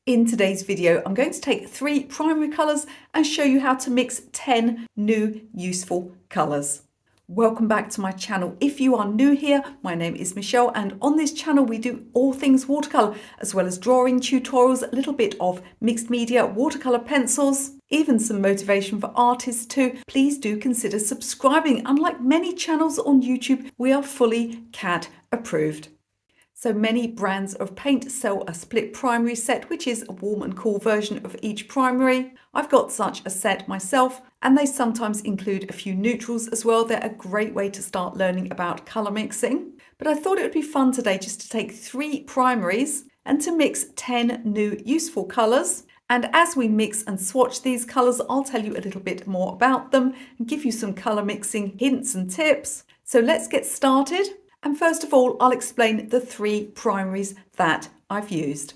In today's video, I'm going to take 3 primary colours and show you how to mix 10 new useful colours. Welcome back to my channel. If you are new here, my name is Michelle, and on this channel we do all things watercolour, as well as drawing tutorials, a little bit of mixed media, watercolour pencils, even some motivation for artists too. Please do consider subscribing. Unlike many channels on YouTube, we are fully CAD approved. So many brands of paint sell a split primary set, which is a warm and cool version of each primary. I've got such a set myself, and they sometimes include a few neutrals as well. They're a great way to start learning about colour mixing. But I thought it would be fun today just to take 3 primaries and to mix 10 new useful colours. And as we mix and swatch these colours, I'll tell you a little bit more about them and give you some colour mixing hints and tips. So let's get started. And first of all, I'll explain the 3 primaries that I've used.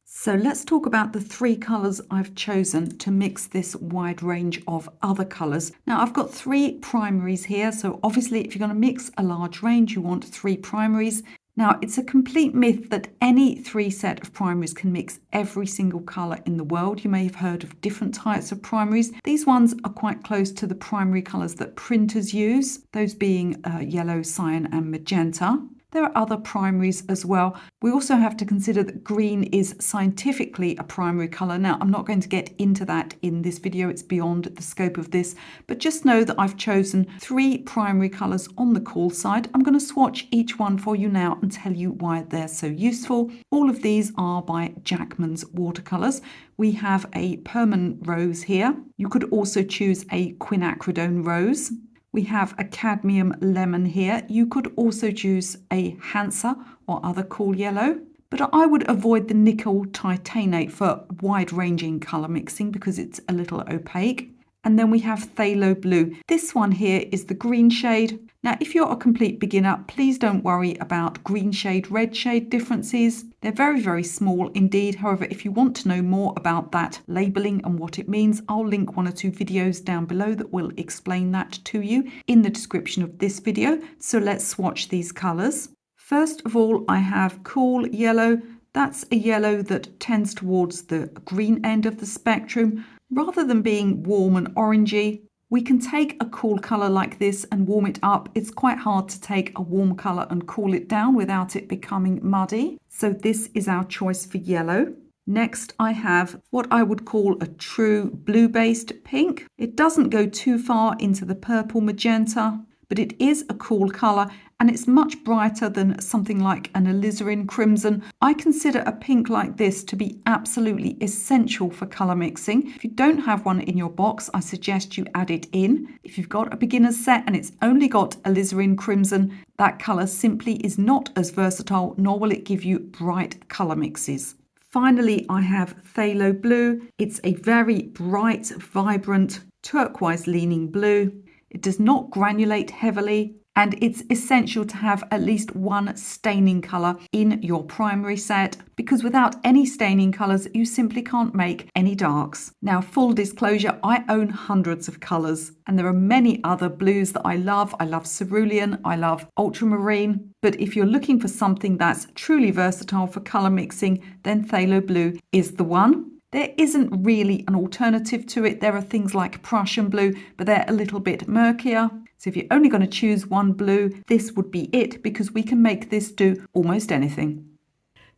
So let's talk about the 3 colours I've chosen to mix this wide range of other colours. Now I've got 3 primaries here, so obviously if you're going to mix a large range, you want 3 primaries. Now, it's a complete myth that any 3 set of primaries can mix every single colour in the world. You may have heard of different types of primaries. These ones are quite close to the primary colours that printers use, those being yellow, cyan and magenta. There are other primaries as well. We also have to consider that green is scientifically a primary colour. Now, I'm not going to get into that in this video. It's beyond the scope of this. But just know that I've chosen 3 primary colours on the cool side. I'm going to swatch each one for you now and tell you why they're so useful. All of these are by Jackman's watercolours. We have a permanent rose here. You could also choose a quinacridone rose. We have a cadmium lemon here. You could also choose a Hansa or other cool yellow. But I would avoid the nickel titanate for wide-ranging colour mixing because it's a little opaque. And then we have Phthalo blue. This one here is the green shade. Now, if you're a complete beginner, please don't worry about green shade, red shade differences. They're very, very small indeed. However, if you want to know more about that labelling and what it means, I'll link 1 or 2 videos down below that will explain that to you in the description of this video. So let's swatch these colours. First of all, I have cool yellow. That's a yellow that tends towards the green end of the spectrum. Rather than being warm and orangey, we can take a cool colour like this and warm it up. It's quite hard to take a warm colour and cool it down without it becoming muddy. So this is our choice for yellow. Next, I have what I would call a true blue-based pink. It doesn't go too far into the purple magenta, but it is a cool colour and it's much brighter than something like an alizarin crimson. I consider a pink like this to be absolutely essential for colour mixing. If you don't have one in your box, I suggest you add it in. If you've got a beginner's set and it's only got alizarin crimson, that colour simply is not as versatile, nor will it give you bright colour mixes. Finally, I have Phthalo blue. It's a very bright, vibrant, turquoise-leaning blue. It does not granulate heavily, and it's essential to have at least 1 staining colour in your primary set, because without any staining colours, you simply can't make any darks. Now, full disclosure, I own hundreds of colours, and there are many other blues that I love. I love cerulean, I love ultramarine, but if you're looking for something that's truly versatile for colour mixing, then Phthalo blue is the one. There isn't really an alternative to it. There are things like Prussian blue, but they're a little bit murkier. So if you're only going to choose one blue, this would be it, because we can make this do almost anything.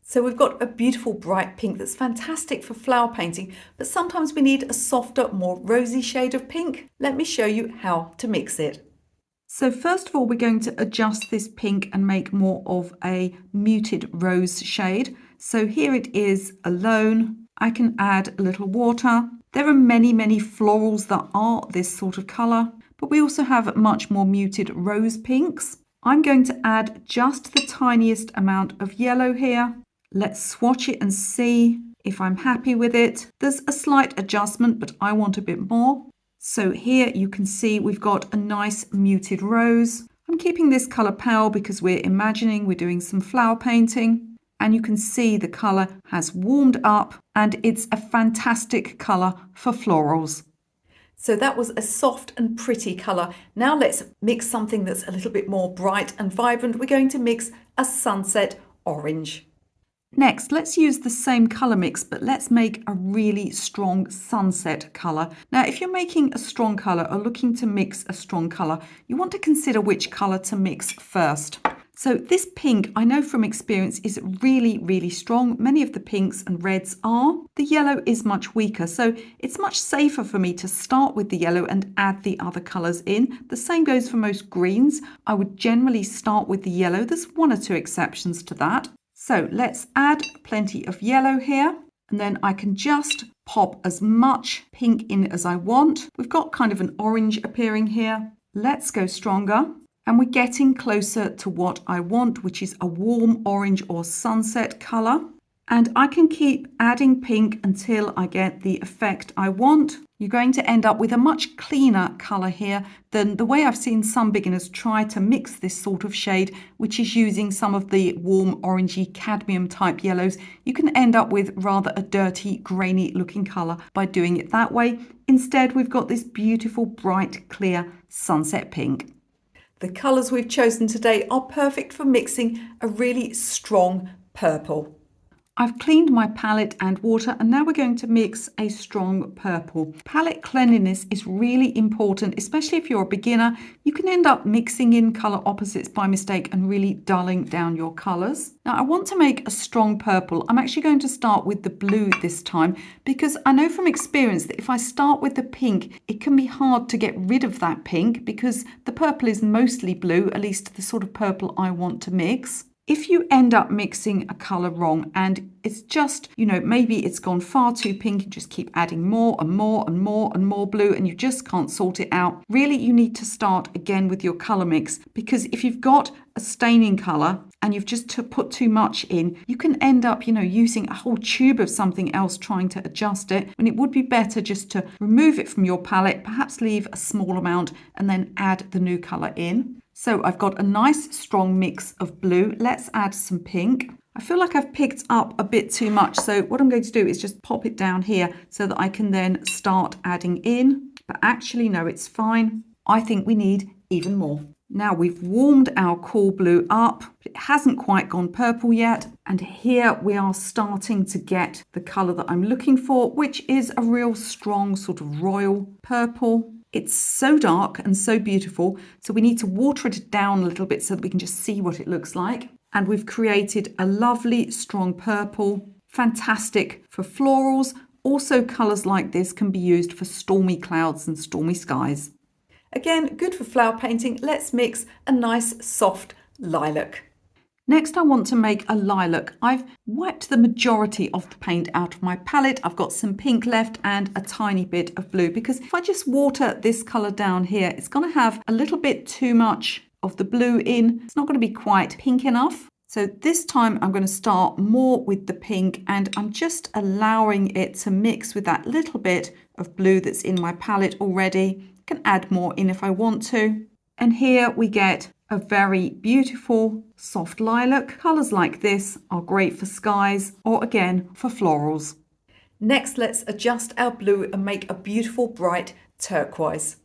So we've got a beautiful bright pink that's fantastic for flower painting, but sometimes we need a softer, more rosy shade of pink. Let me show you how to mix it. So first of all, we're going to adjust this pink and make more of a muted rose shade. So here it is alone. I can add a little water. There are many, many florals that are this sort of colour, but we also have much more muted rose pinks. I'm going to add just the tiniest amount of yellow here. Let's swatch it and see if I'm happy with it. There's a slight adjustment, but I want a bit more. So here you can see we've got a nice muted rose. I'm keeping this colour pale because we're imagining we're doing some flower painting. And you can see the colour has warmed up and it's a fantastic colour for florals. So that was a soft and pretty colour. Now let's mix something that's a little bit more bright and vibrant. We're going to mix a sunset orange. Next, let's use the same colour mix, but let's make a really strong sunset colour. Now, if you're making a strong colour or looking to mix a strong colour, you want to consider which colour to mix first. So this pink, I know from experience, is really, really strong. Many of the pinks and reds are. The yellow is much weaker, so it's much safer for me to start with the yellow and add the other colours in. The same goes for most greens. I would generally start with the yellow. There's one or two exceptions to that. So let's add plenty of yellow here, and then I can just pop as much pink in as I want. We've got kind of an orange appearing here. Let's go stronger, and we're getting closer to what I want, which is a warm orange or sunset colour. And I can keep adding pink until I get the effect I want. You're going to end up with a much cleaner colour here than the way I've seen some beginners try to mix this sort of shade, which is using some of the warm orangey cadmium type yellows. You can end up with rather a dirty, grainy looking colour by doing it that way. Instead, we've got this beautiful, bright, clear sunset pink. The colours we've chosen today are perfect for mixing a really strong purple. I've cleaned my palette and water, and now we're going to mix a strong purple. Palette cleanliness is really important, especially if you're a beginner. You can end up mixing in colour opposites by mistake and really dulling down your colours. Now I want to make a strong purple. I'm actually going to start with the blue this time because I know from experience that if I start with the pink, it can be hard to get rid of that pink because the purple is mostly blue, at least the sort of purple I want to mix. If you end up mixing a colour wrong and it's just, maybe it's gone far too pink, you just keep adding more and more and more and more blue and you just can't sort it out. Really, you need to start again with your colour mix, because if you've got a staining colour and you've just put too much in, you can end up, using a whole tube of something else trying to adjust it, when it would be better just to remove it from your palette, perhaps leave a small amount and then add the new colour in. So I've got a nice strong mix of blue. Let's add some pink. I feel like I've picked up a bit too much. So what I'm going to do is just pop it down here so that I can then start adding in. But actually, no, it's fine. I think we need even more. Now we've warmed our cool blue up. It hasn't quite gone purple yet. And here we are starting to get the colour that I'm looking for, which is a real strong sort of royal purple. It's so dark and so beautiful, so we need to water it down a little bit so that we can just see what it looks like. And we've created a lovely strong purple, fantastic for florals. Also, colours like this can be used for stormy clouds and stormy skies. Again, good for flower painting. Let's mix a nice soft lilac. Next, I want to make a lilac. I've wiped the majority of the paint out of my palette. I've got some pink left and a tiny bit of blue, because if I just water this colour down here, it's going to have a little bit too much of the blue in. It's not going to be quite pink enough. So this time I'm going to start more with the pink, and I'm just allowing it to mix with that little bit of blue that's in my palette already. I can add more in if I want to. And here we get a very beautiful soft lilac. Colours like this are great for skies or again for florals. Next, let's adjust our blue and make a beautiful bright turquoise.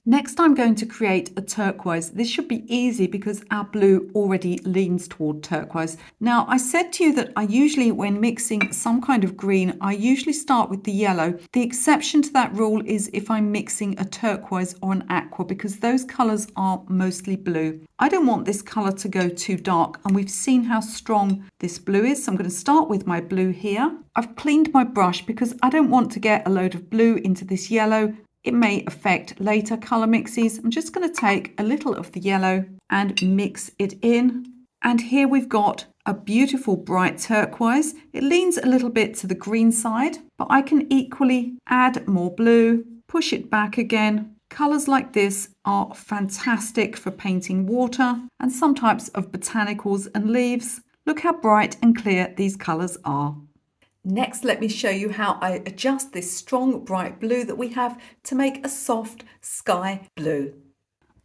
Next, I'm going to create a turquoise. This should be easy because our blue already leans toward turquoise. Now, I said to you that I usually, when mixing some kind of green, I usually start with the yellow. The exception to that rule is if I'm mixing a turquoise or an aqua, because those colours are mostly blue. I don't want this colour to go too dark, and we've seen how strong this blue is. So I'm going to start with my blue here. I've cleaned my brush because I don't want to get a load of blue into this yellow. It may affect later colour mixes. I'm just going to take a little of the yellow and mix it in. And here we've got a beautiful bright turquoise. It leans a little bit to the green side, but I can equally add more blue, push it back again. Colours like this are fantastic for painting water and some types of botanicals and leaves. Look how bright and clear these colours are. Next, let me show you how I adjust this strong bright blue that we have to make a soft sky blue.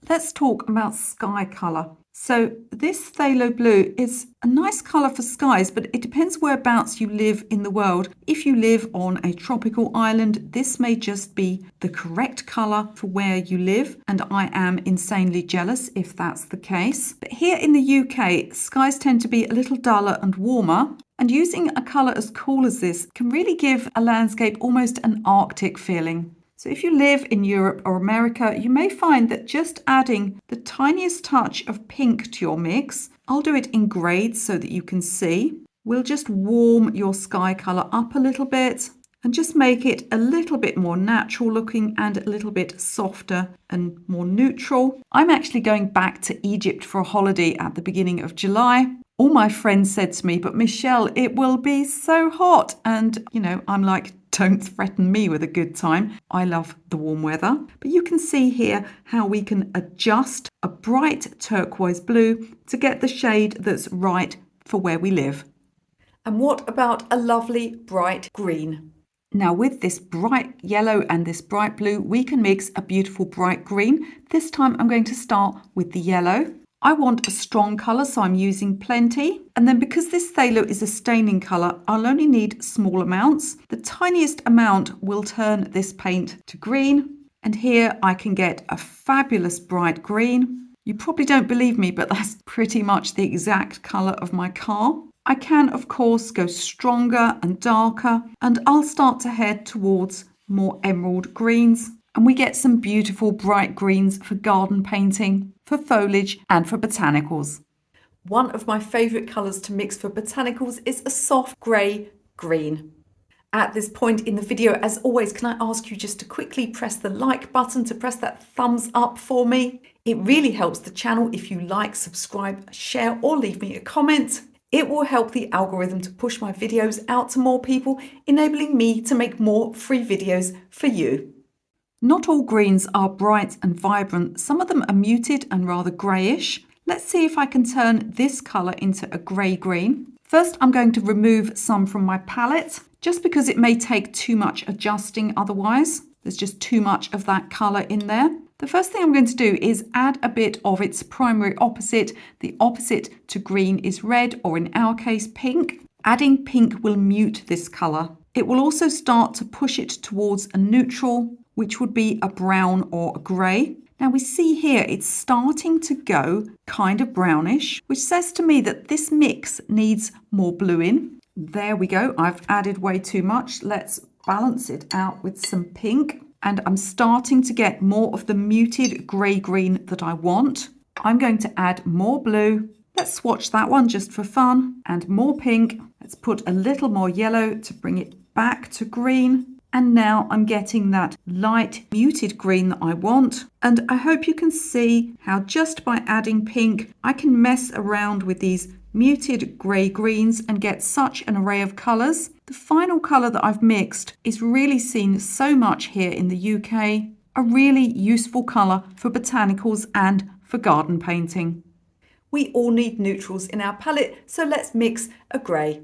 Let's talk about sky colour. So this phthalo blue is a nice colour for skies, but it depends whereabouts you live in the world. If you live on a tropical island, this may just be the correct colour for where you live, and I am insanely jealous if that's the case. But here in the UK, skies tend to be a little duller and warmer. And using a colour as cool as this can really give a landscape almost an Arctic feeling. So if you live in Europe or America, you may find that just adding the tiniest touch of pink to your mix, I'll do it in grades so that you can see, will just warm your sky colour up a little bit and just make it a little bit more natural looking and a little bit softer and more neutral. I'm actually going back to Egypt for a holiday at the beginning of July. All my friends said to me, but Michele, it will be so hot. And, I'm like, don't threaten me with a good time. I love the warm weather. But you can see here how we can adjust a bright turquoise blue to get the shade that's right for where we live. And what about a lovely bright green? Now with this bright yellow and this bright blue, we can mix a beautiful bright green. This time I'm going to start with the yellow. I want a strong colour, so I'm using plenty. And then because this phthalo is a staining colour, I'll only need small amounts. The tiniest amount will turn this paint to green. And here I can get a fabulous bright green. You probably don't believe me, but that's pretty much the exact colour of my car. I can, of course, go stronger and darker, and I'll start to head towards more emerald greens. And we get some beautiful bright greens for garden painting, for foliage and for botanicals. One of my favourite colours to mix for botanicals is a soft grey green. At this point in the video, as always, can I ask you just to quickly press the like button, to press that thumbs up for me? It really helps the channel if you like, subscribe, share or leave me a comment. It will help the algorithm to push my videos out to more people, enabling me to make more free videos for you. Not all greens are bright and vibrant. Some of them are muted and rather greyish. Let's see if I can turn this colour into a grey green. First, I'm going to remove some from my palette, just because it may take too much adjusting otherwise. There's just too much of that colour in there. The first thing I'm going to do is add a bit of its primary opposite. The opposite to green is red, or in our case, pink. Adding pink will mute this colour. It will also start to push it towards a neutral, which would be a brown or a grey. Now we see here it's starting to go kind of brownish, which says to me that this mix needs more blue in. There we go. I've added way too much. Let's balance it out with some pink. And I'm starting to get more of the muted grey-green that I want. I'm going to add more blue. Let's swatch that one just for fun. And more pink. Let's put a little more yellow to bring it back to green. And now I'm getting that light muted green that I want. And I hope you can see how just by adding pink, I can mess around with these muted grey greens and get such an array of colours. The final colour that I've mixed is really seen so much here in the UK. A really useful colour for botanicals and for garden painting. We all need neutrals in our palette, so let's mix a grey.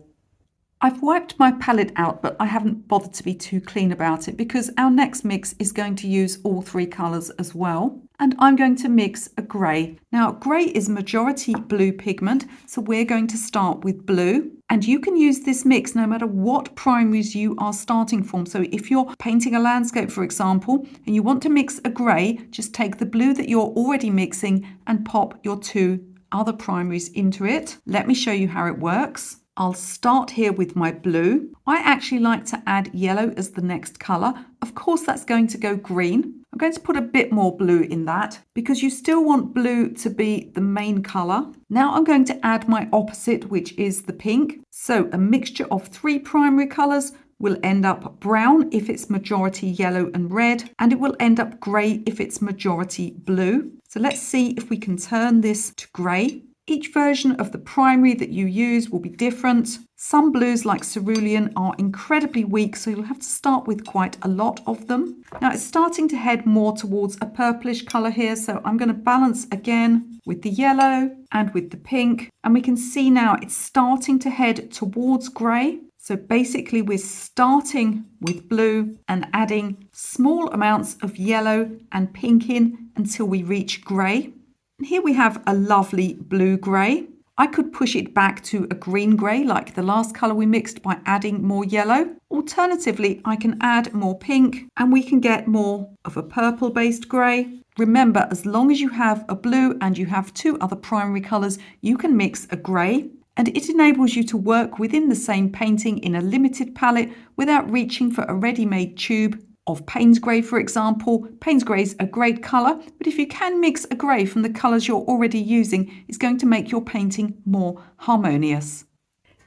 I've wiped my palette out, but I haven't bothered to be too clean about it because our next mix is going to use all three colours as well. And I'm going to mix a grey. Now, grey is majority blue pigment, so we're going to start with blue. And you can use this mix no matter what primaries you are starting from. So if you're painting a landscape, for example, and you want to mix a grey, just take the blue that you're already mixing and pop your two other primaries into it. Let me show you how it works. I'll start here with my blue. I actually like to add yellow as the next colour. Of course, that's going to go green. I'm going to put a bit more blue in that because you still want blue to be the main colour. Now I'm going to add my opposite, which is the pink. So a mixture of three primary colours will end up brown if it's majority yellow and red, and it will end up grey if it's majority blue. So let's see if we can turn this to grey. Each version of the primary that you use will be different. Some blues like cerulean are incredibly weak, so you'll have to start with quite a lot of them. Now it's starting to head more towards a purplish colour here, so I'm going to balance again with the yellow and with the pink. And we can see now it's starting to head towards grey. So basically we're starting with blue and adding small amounts of yellow and pink in until we reach grey. And here we have a lovely blue-grey. I could push it back to a green-grey like the last colour we mixed by adding more yellow. Alternatively, I can add more pink and we can get more of a purple-based grey. Remember, as long as you have a blue and you have two other primary colours, you can mix a grey. and it enables you to work within the same painting in a limited palette without reaching for a ready-made tube of Payne's grey, for example. Payne's grey is a great colour, but if you can mix a grey from the colours you're already using, it's going to make your painting more harmonious.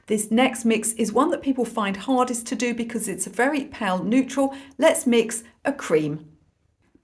This next mix is one that people find hardest to do because it's a very pale neutral. Let's mix a cream.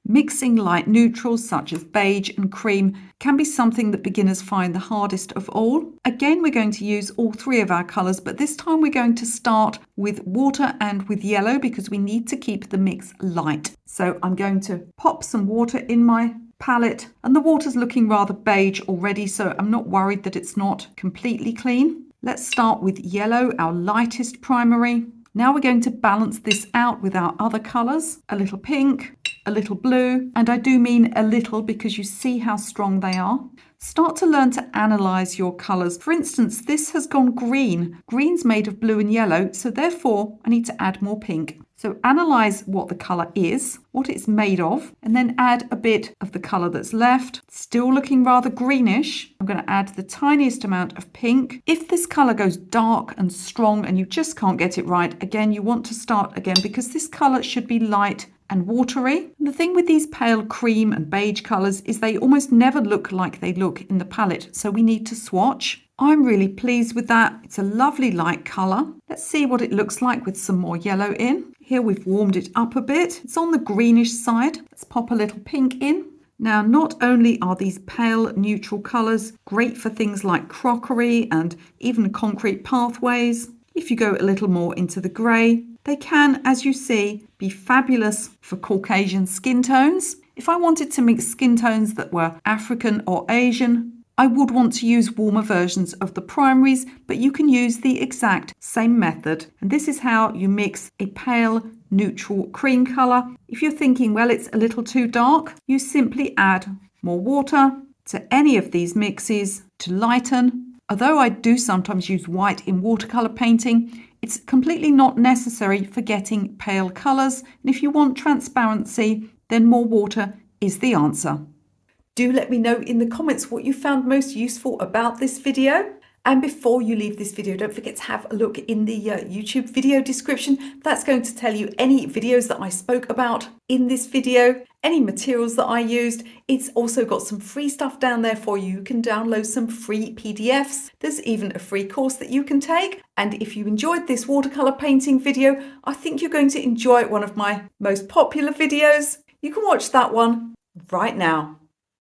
Mixing light neutrals such as beige and cream can be something that beginners find the hardest of all. Again, we're going to use all three of our colours, but this time we're going to start with water and with yellow because we need to keep the mix light. So I'm going to pop some water in my palette, and the water's looking rather beige already, so I'm not worried that it's not completely clean. Let's start with yellow, our lightest primary. Now we're going to balance this out with our other colours, a little pink, a little blue, and I do mean a little because you see how strong they are. Start to learn to analyse your colours. For instance, this has gone green. Green's made of blue and yellow, so therefore I need to add more pink. So analyse what the colour is, what it's made of, and then add a bit of the colour that's left. Still looking rather greenish. I'm going to add the tiniest amount of pink. If this colour goes dark and strong and you just can't get it right, again, you want to start again because this colour should be light and watery. And the thing with these pale cream and beige colours is they almost never look like they look in the palette, so we need to swatch. I'm really pleased with that. It's a lovely light colour. Let's see what it looks like with some more yellow in. Here we've warmed it up a bit. It's on the greenish side. Let's pop a little pink in. Now, not only are these pale neutral colours great for things like crockery and even concrete pathways, if you go a little more into the grey, they can, as you see, be fabulous for Caucasian skin tones. If I wanted to mix skin tones that were African or Asian, I would want to use warmer versions of the primaries, but you can use the exact same method. And this is how you mix a pale neutral cream colour. If you're thinking, well, it's a little too dark, you simply add more water to any of these mixes to lighten. Although I do sometimes use white in watercolour painting, it's completely not necessary for getting pale colours. And if you want transparency, then more water is the answer. Do let me know in the comments what you found most useful about this video. And before you leave this video, don't forget to have a look in the YouTube video description. That's going to tell you any videos that I spoke about in this video, any materials that I used. It's also got some free stuff down there for you. You can download some free PDFs. There's even a free course that you can take. And if you enjoyed this watercolor painting video, I think you're going to enjoy one of my most popular videos. You can watch that one right now.